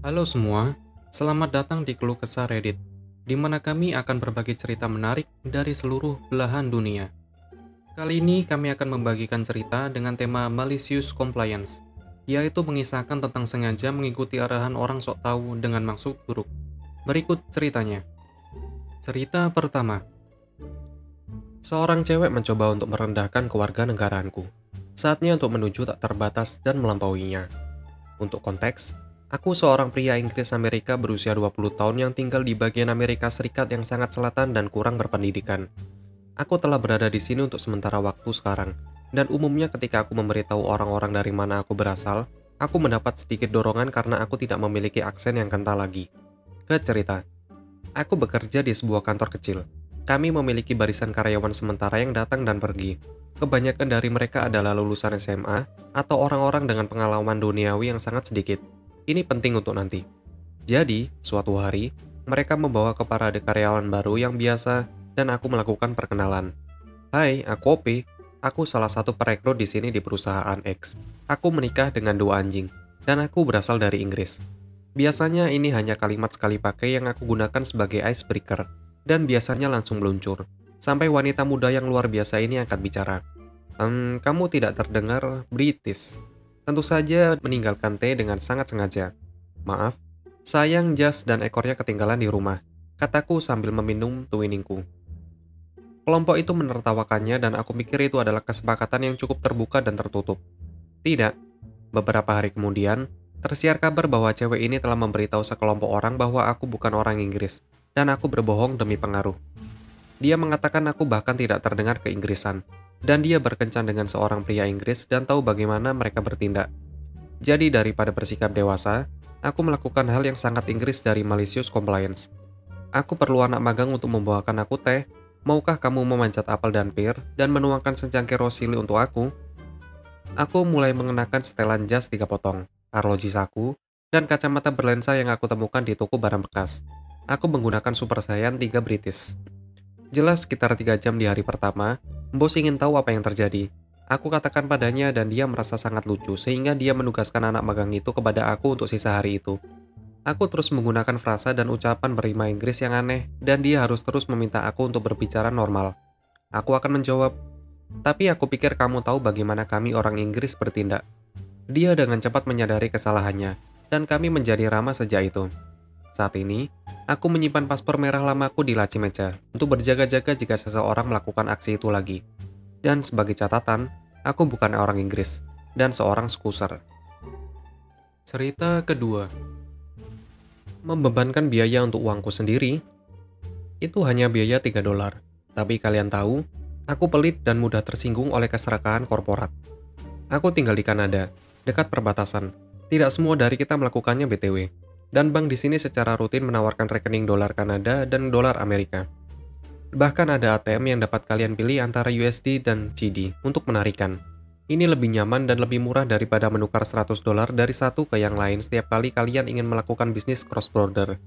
Halo semua, selamat datang di Keluh Kesah Reddit, di mana kami akan berbagi cerita menarik dari seluruh belahan dunia. Kali ini kami akan membagikan cerita dengan tema Malicious Compliance, yaitu mengisahkan tentang sengaja mengikuti arahan orang sok tahu dengan maksud buruk. Berikut ceritanya. Cerita pertama. Seorang cewek mencoba untuk merendahkan kewarganegaraanku. Saatnya untuk menuju tak terbatas dan melampauinya. Untuk konteks, aku seorang pria Inggris Amerika berusia 20 tahun yang tinggal di bagian Amerika Serikat yang sangat selatan dan kurang berpendidikan. Aku telah berada di sini untuk sementara waktu sekarang, dan umumnya ketika aku memberitahu orang-orang dari mana aku berasal, aku mendapat sedikit dorongan karena aku tidak memiliki aksen yang kental lagi. Ke cerita, aku bekerja di sebuah kantor kecil. Kami memiliki barisan karyawan sementara yang datang dan pergi. Kebanyakan dari mereka adalah lulusan SMA atau orang-orang dengan pengalaman duniawi yang sangat sedikit. Ini penting untuk nanti. Jadi, suatu hari, mereka membawa ke parade karyawan baru yang biasa dan aku melakukan perkenalan. Hai, aku Opi. Aku salah satu perekrut di sini di perusahaan X. Aku menikah dengan 2 anjing, dan aku berasal dari Inggris. Biasanya ini hanya kalimat sekali pakai yang aku gunakan sebagai icebreaker, dan biasanya langsung meluncur. Sampai wanita muda yang luar biasa ini angkat bicara. Kamu tidak terdengar British. Tentu saja meninggalkan T dengan sangat sengaja. Maaf, sayang jas dan ekornya ketinggalan di rumah, kataku sambil meminum twiningku. Kelompok itu menertawakannya dan aku pikir itu adalah kesepakatan yang cukup terbuka dan tertutup. Tidak. Beberapa hari kemudian, tersiar kabar bahwa cewek ini telah memberitahu sekelompok orang bahwa aku bukan orang Inggris, dan aku berbohong demi pengaruh. Dia mengatakan aku bahkan tidak terdengar keinggrisan, dan dia berkencan dengan seorang pria Inggris dan tahu bagaimana mereka bertindak. Jadi daripada bersikap dewasa, aku melakukan hal yang sangat Inggris dari malicious compliance. Aku perlu anak magang untuk membawakan aku teh. Maukah kamu memanjat apel dan pir dan menuangkan secangkir rosili untuk aku? Aku mulai mengenakan setelan jas 3 potong, arloji saku, dan kacamata berlensa yang aku temukan di toko barang bekas. Aku menggunakan Super Saiyan 3 British. Jelas sekitar 3 jam di hari pertama, bos ingin tahu apa yang terjadi. Aku katakan padanya dan dia merasa sangat lucu sehingga dia menugaskan anak magang itu kepada aku untuk sisa hari itu. Aku terus menggunakan frasa dan ucapan berima Inggris yang aneh dan dia harus terus meminta aku untuk berbicara normal. Aku akan menjawab, tapi aku pikir kamu tahu bagaimana kami orang Inggris bertindak. Dia dengan cepat menyadari kesalahannya dan kami menjadi ramah sejak itu. Saat ini, aku menyimpan paspor merah lamaku di laci meja untuk berjaga-jaga jika seseorang melakukan aksi itu lagi. Dan sebagai catatan, aku bukan orang Inggris dan seorang skuser. Cerita kedua. Membebankan biaya untuk uangku sendiri, itu hanya biaya $3. Tapi kalian tahu, aku pelit dan mudah tersinggung oleh keserakahan korporat. Aku tinggal di Kanada, dekat perbatasan. Tidak semua dari kita melakukannya BTW. Dan bank di sini secara rutin menawarkan rekening dolar Kanada dan dolar Amerika. Bahkan ada ATM yang dapat kalian pilih antara USD dan GD untuk menarikan. Ini lebih nyaman dan lebih murah daripada menukar $100 dari satu ke yang lain setiap kali kalian ingin melakukan bisnis cross-border.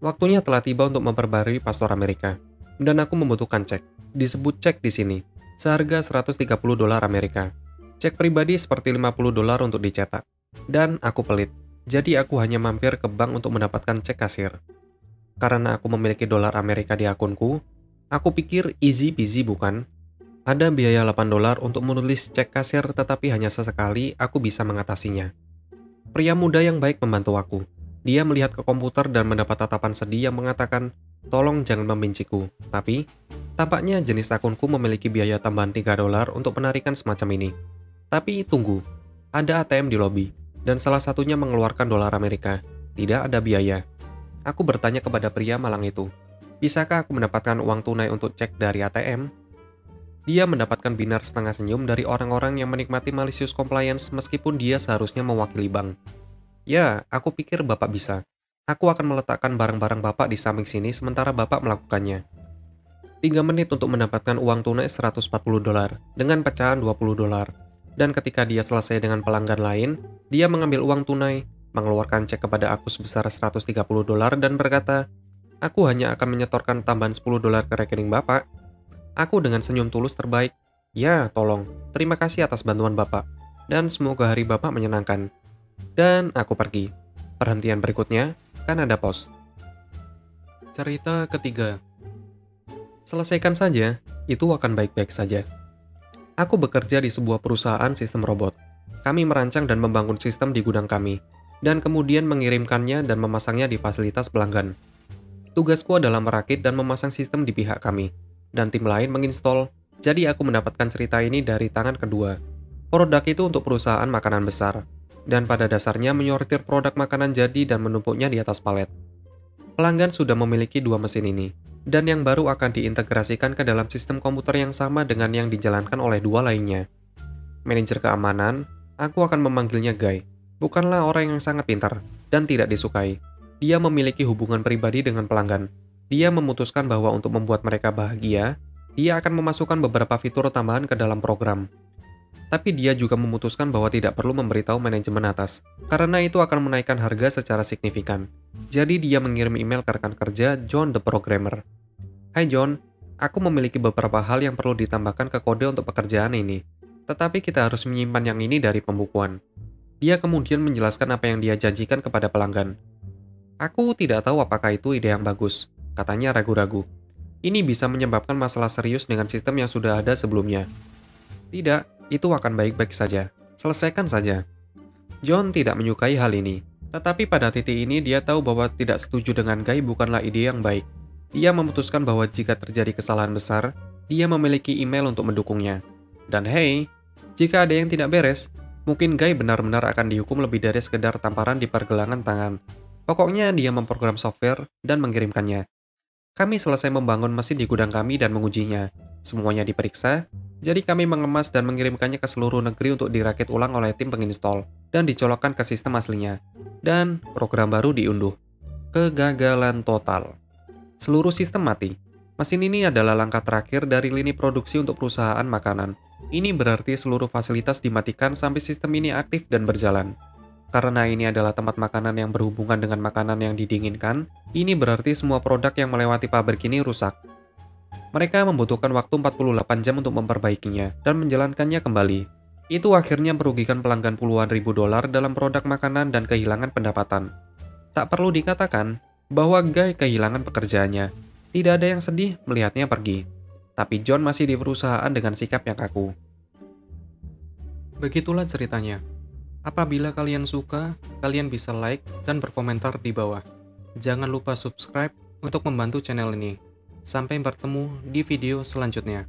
Waktunya telah tiba untuk memperbarui paspor Amerika. Dan aku membutuhkan cek. Disebut cek di sini. Seharga $130 Amerika. Cek pribadi seperti $50 untuk dicetak. Dan aku pelit. Jadi aku hanya mampir ke bank untuk mendapatkan cek kasir. Karena aku memiliki dolar Amerika di akunku, aku pikir easy peasy bukan? Ada biaya $8 untuk menulis cek kasir tetapi hanya sesekali aku bisa mengatasinya. Pria muda yang baik membantu aku. Dia melihat ke komputer dan mendapat tatapan sedih yang mengatakan, tolong jangan membenciku. Tapi, tampaknya jenis akunku memiliki biaya tambahan $3 untuk penarikan semacam ini. Tapi tunggu, ada ATM di lobi, dan salah satunya mengeluarkan dolar Amerika. Tidak ada biaya. Aku bertanya kepada pria malang itu, bisakah aku mendapatkan uang tunai untuk cek dari ATM? Dia mendapatkan binar setengah senyum dari orang-orang yang menikmati malicious compliance meskipun dia seharusnya mewakili bank. Ya, aku pikir Bapak bisa. Aku akan meletakkan barang-barang Bapak di samping sini sementara Bapak melakukannya. 3 menit untuk mendapatkan uang tunai $140 dengan pecahan $20. Dan ketika dia selesai dengan pelanggan lain, dia mengambil uang tunai, mengeluarkan cek kepada aku sebesar $130 dan berkata, aku hanya akan menyetorkan tambahan $10 ke rekening Bapak. Aku dengan senyum tulus terbaik, ya tolong, terima kasih atas bantuan Bapak, dan semoga hari Bapak menyenangkan. Dan aku pergi. Perhentian berikutnya kan ada pause. Cerita ketiga. Selesaikan saja, itu akan baik-baik saja. Aku bekerja di sebuah perusahaan sistem robot. Kami merancang dan membangun sistem di gudang kami, dan kemudian mengirimkannya dan memasangnya di fasilitas pelanggan. Tugasku adalah merakit dan memasang sistem di pihak kami, dan tim lain menginstall, jadi aku mendapatkan cerita ini dari tangan kedua. Produk itu untuk perusahaan makanan besar, dan pada dasarnya menyortir produk makanan jadi dan menumpuknya di atas palet. Pelanggan sudah memiliki dua mesin ini, dan yang baru akan diintegrasikan ke dalam sistem komputer yang sama dengan yang dijalankan oleh dua lainnya. Manajer keamanan, aku akan memanggilnya Guy, bukanlah orang yang sangat pintar dan tidak disukai. Dia memiliki hubungan pribadi dengan pelanggan. Dia memutuskan bahwa untuk membuat mereka bahagia, dia akan memasukkan beberapa fitur tambahan ke dalam program. Tapi dia juga memutuskan bahwa tidak perlu memberitahu manajemen atas, karena itu akan menaikkan harga secara signifikan. Jadi dia mengirim email ke rekan kerja John the Programmer. Hai John, aku memiliki beberapa hal yang perlu ditambahkan ke kode untuk pekerjaan ini. Tetapi kita harus menyimpan yang ini dari pembukuan. Dia kemudian menjelaskan apa yang dia janjikan kepada pelanggan. Aku tidak tahu apakah itu ide yang bagus, katanya ragu-ragu. Ini bisa menyebabkan masalah serius dengan sistem yang sudah ada sebelumnya. Tidak, itu akan baik-baik saja. Selesaikan saja. John tidak menyukai hal ini, tetapi pada titik ini dia tahu bahwa tidak setuju dengan Guy bukanlah ide yang baik. Dia memutuskan bahwa jika terjadi kesalahan besar, dia memiliki email untuk mendukungnya. Dan hey, jika ada yang tidak beres, mungkin Guy benar-benar akan dihukum lebih dari sekedar tamparan di pergelangan tangan. Pokoknya dia memprogram software dan mengirimkannya. Kami selesai membangun mesin di gudang kami dan mengujinya. Semuanya diperiksa, jadi kami mengemas dan mengirimkannya ke seluruh negeri untuk dirakit ulang oleh tim penginstall dan dicolokkan ke sistem aslinya. Dan program baru diunduh. Kegagalan total. Seluruh sistem mati. Mesin ini adalah langkah terakhir dari lini produksi untuk perusahaan makanan. Ini berarti seluruh fasilitas dimatikan sampai sistem ini aktif dan berjalan. Karena ini adalah tempat makanan yang berhubungan dengan makanan yang didinginkan, ini berarti semua produk yang melewati pabrik ini rusak. Mereka membutuhkan waktu 48 jam untuk memperbaikinya dan menjalankannya kembali. Itu akhirnya merugikan pelanggan puluhan ribu dolar dalam produk makanan dan kehilangan pendapatan. Tak perlu dikatakan bahwa Guy kehilangan pekerjaannya. Tidak ada yang sedih melihatnya pergi. Tapi John masih di perusahaan dengan sikap yang kaku. Begitulah ceritanya. Apabila kalian suka, kalian bisa like dan berkomentar di bawah. Jangan lupa subscribe untuk membantu channel ini. Sampai bertemu di video selanjutnya.